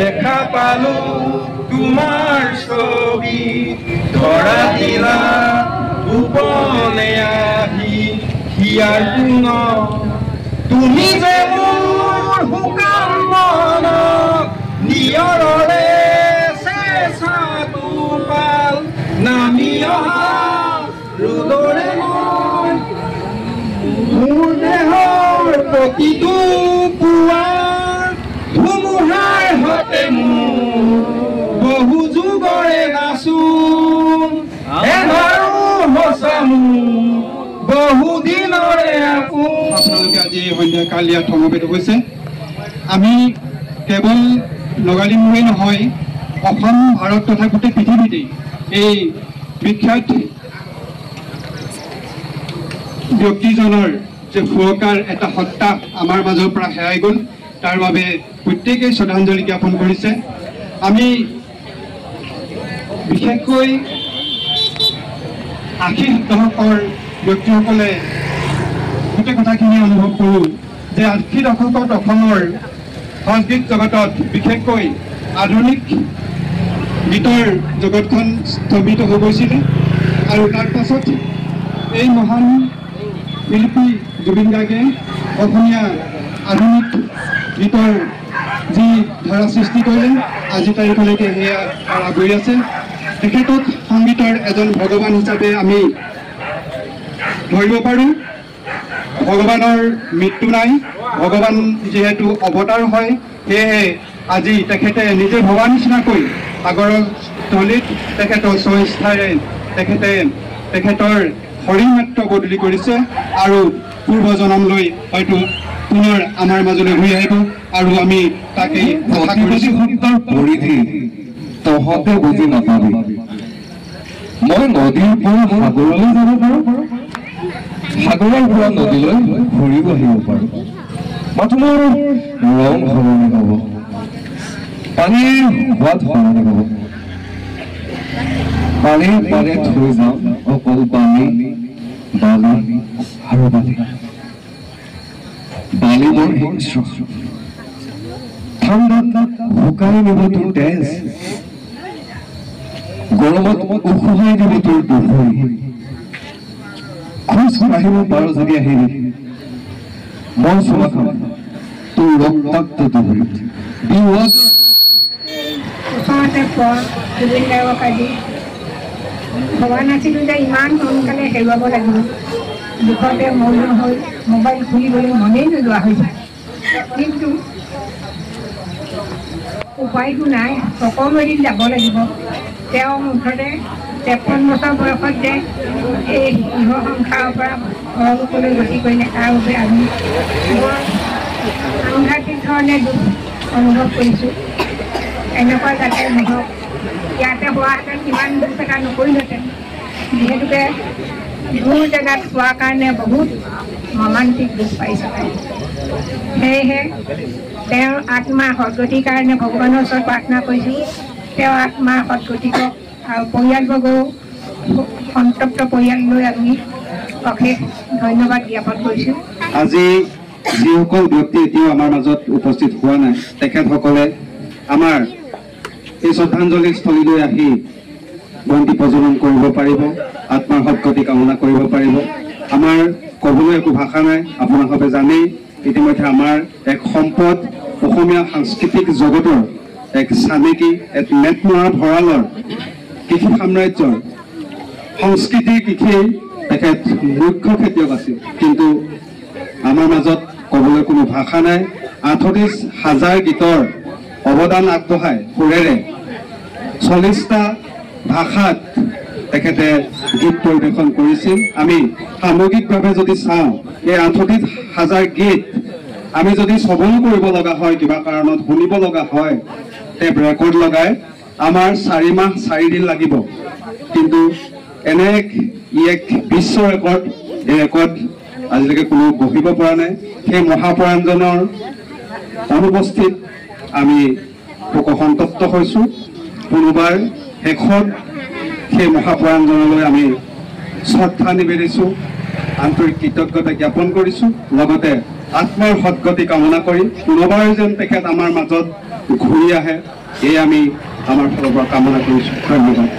দেখা পালো তোমাৰ ছবি ধৰা দিলা গোপনে আহি হিয়াৰ কোন তুমি যে মোৰ শুকান মনত নিয়ৰৰে চেঁচা টোপাল নামি অহা ৰ'দৰে মই মোৰ দেহৰ প্ৰতিটো পুৱা ধুমুহাৰ হতে মোৰ বহু যুগৰে নাচোন এবাৰো সঁচা মোৰ বহু দিনৰে আপোন। আপোনালোকে আজি এই সন্ধ্যা কালিয়াত সমবেত হৈছে। আমি কেৱল নগালিমুৰেই নহয়, অসম ভাৰত তথা গোটেই পৃথিৱীতেই এই বিখ্যাত ব্যক্তিজনৰ যে সুৰকাৰ এটা সত্তা আমাৰ মাজৰ পৰা হেৰাই গ'ল, তাৰ বাবে প্ৰত্যেকেই শ্ৰদ্ধাঞ্জলি জ্ঞাপন কৰিছে। আমি বিশেষকৈ ৮০ দশকৰ ব্যক্তিসকলে গোটেই কথাখিনি অনুভৱ কৰোঁ যে ৮০ দশকত অসমৰ সংগীত জগতত বিশেষকৈ আধুনিক গীতৰ জগতখন স্থবিত হৈ গৈছিলে আৰু তাৰ পাছত এই মহান শিল্পী জুবিন গাৰ্গে অসমীয়া আধুনিক গীতৰ যি ধাৰা সৃষ্টি কৰিলে আজি তাৰিখলৈকে সেয়া আগুৰি আছে। তেখেতক সংগীতৰ এজন ভগৱান হিচাপে আমি ধৰিব পাৰোঁ। ভগৱানৰ মৃত্যু নাই, ভগৱান যিহেতু অৱতাৰ হয়, সেয়েহে আজি তেখেতে নিজে ভবা নিচিনাকৈ সাগৰৰ স্থলীত তেখেতৰ স্বইচ্ছাৰে তেখেতৰ শৰীৰ মাত্ৰ বদলি কৰিছে আৰু পূৰ্বজনমলৈ হয়তো পুনৰ আমাৰ মাজলৈ ঘূৰি আহিব আৰু আমি তাকেই পৰিধি তহঁতে বুজি নাপাবি। মই নদীৰ পৰা সাগৰলৈ যাব পাৰোঁ, সাগৰৰ পৰা নদীলৈ ঘূৰিব আহিব পাৰোঁ। মাথো মোৰ ৰং সলনি হ'ব, পানীৰ সোৱাদ সলনি হ'ব। পানীৰ পাৰে থৈ যাম অকল পানী, বালি আৰু বালি। বালি মোৰ হিংস্ৰ, ঠাণ্ডাত শুকাই নিব তোৰ তেজ, গৰমত উখুৱাই দিব তোৰ দুখৰি। খোজ কাঢ়িব পাৰ যদি আহিবি, মই চুমা খাম তোৰ ৰক্তাক্ত দুহৰিত। ওচৰতে পৰ জুবিন গাৰ্গক আজি ভবা নাছিলোঁ যে ইমান সোনকালে হেৰুৱাব লাগিব। দুখতে মৌন হৈ মোবাইল খুলিবলৈ মনেই নোযোৱা হৈছে, কিন্তু উপায়টো নাই, সকলো এদিন যাব লাগিব। তেওঁ মুঠতে 53 বছৰ বয়সত যে এই গৃহ সংসাৰৰ পৰা ঘৰলোকলৈ গতি কৰিলে, তাৰ বাবে আমি বৰ সাংঘাতিক ধৰণে দুখ অনুভৱ কৰিছোঁ। এনেকুৱা যাতে নহওক, ইয়াতে হোৱাহেঁতেন কিমান দুখ এটা নকৰিলেহেঁতেন। যিহেতুকে দূৰ জেগাত হোৱাৰ কাৰণে বহুত মৰ্মান্তিক দুখ পাইছে। সেয়েহে তেওঁৰ আত্মাৰ সদ্গতিৰ কাৰণে ভগৱানৰ ওচৰত প্ৰাৰ্থনা কৰিছোঁ। তেওঁৰ আত্মাৰ সদ্গতি কৰক আৰু পৰিয়ালবৰ্গও সন্তপ্ত পৰিয়াললৈ আমি অশেষ ধন্যবাদ জ্ঞাপন কৰিছোঁ। আজি যিসকল ব্যক্তি এতিয়াও আমাৰ মাজত উপস্থিত হোৱা নাই, তেখেতসকলে আমাৰ এই শ্ৰদ্ধাঞ্জলি স্থলীলৈ আহি বন্তি প্ৰজ্বলন কৰিব পাৰিব, আত্মাৰ সদ্গতি কামনা কৰিব পাৰিব। আমাৰ ক'বলৈ একো ভাষা নাই। আপোনালোকে জানেই ইতিমধ্যে আমাৰ এক সম্পদ, অসমীয়া সাংস্কৃতিক জগতৰ এক চানেকি, এক মেটমৰা ভঁৰালৰ কৃষি সাম্ৰাজ্যৰ সংস্কৃতি কৃষিৰ তেখেত মুখ্য খেতিয়ক আছিল, কিন্তু আমাৰ মাজত ক'বলৈ কোনো ভাষা নাই। 38,000 গীতৰ অৱদান আগবঢ়াই সুৰেৰে 40টা ভাষাত তেখেতে গীত পৰিৱেশন কৰিছিল। আমি সামগ্ৰিকভাৱে যদি চাওঁ, এই 38,000 গীত আমি যদি শ্ৰৱণ কৰিব লগা হয়, কিবা কাৰণত শুনিব লগা হয়, টেপ ৰেকৰ্ড লগাই আমাৰ 4 মাহ 4 দিন লাগিব। কিন্তু এনে এক বিশ্ব ৰেকৰ্ড, এই ৰেকৰ্ড আজিলৈকে কোনো গঢ়িব পৰা নাই। সেই মহাপুৰাণজনৰ অনুপস্থিত আমি সন্তপ্ত হৈছোঁ। পুনৰবাৰ শেষত সেই মহাপুৰাণজনলৈ আমি শ্ৰদ্ধা নিবেদিছোঁ, আন্তৰিক কৃতজ্ঞতা জ্ঞাপন কৰিছোঁ। লগতে আত্মাৰ সদ্গতি কামনা কৰি পুনৰবাৰ যেন তেখেত আমাৰ মাজত ঘূৰি আহে এই আমি আমাৰ ফালৰ পৰা কামনা কৰিছোঁ। ধন্যবাদ।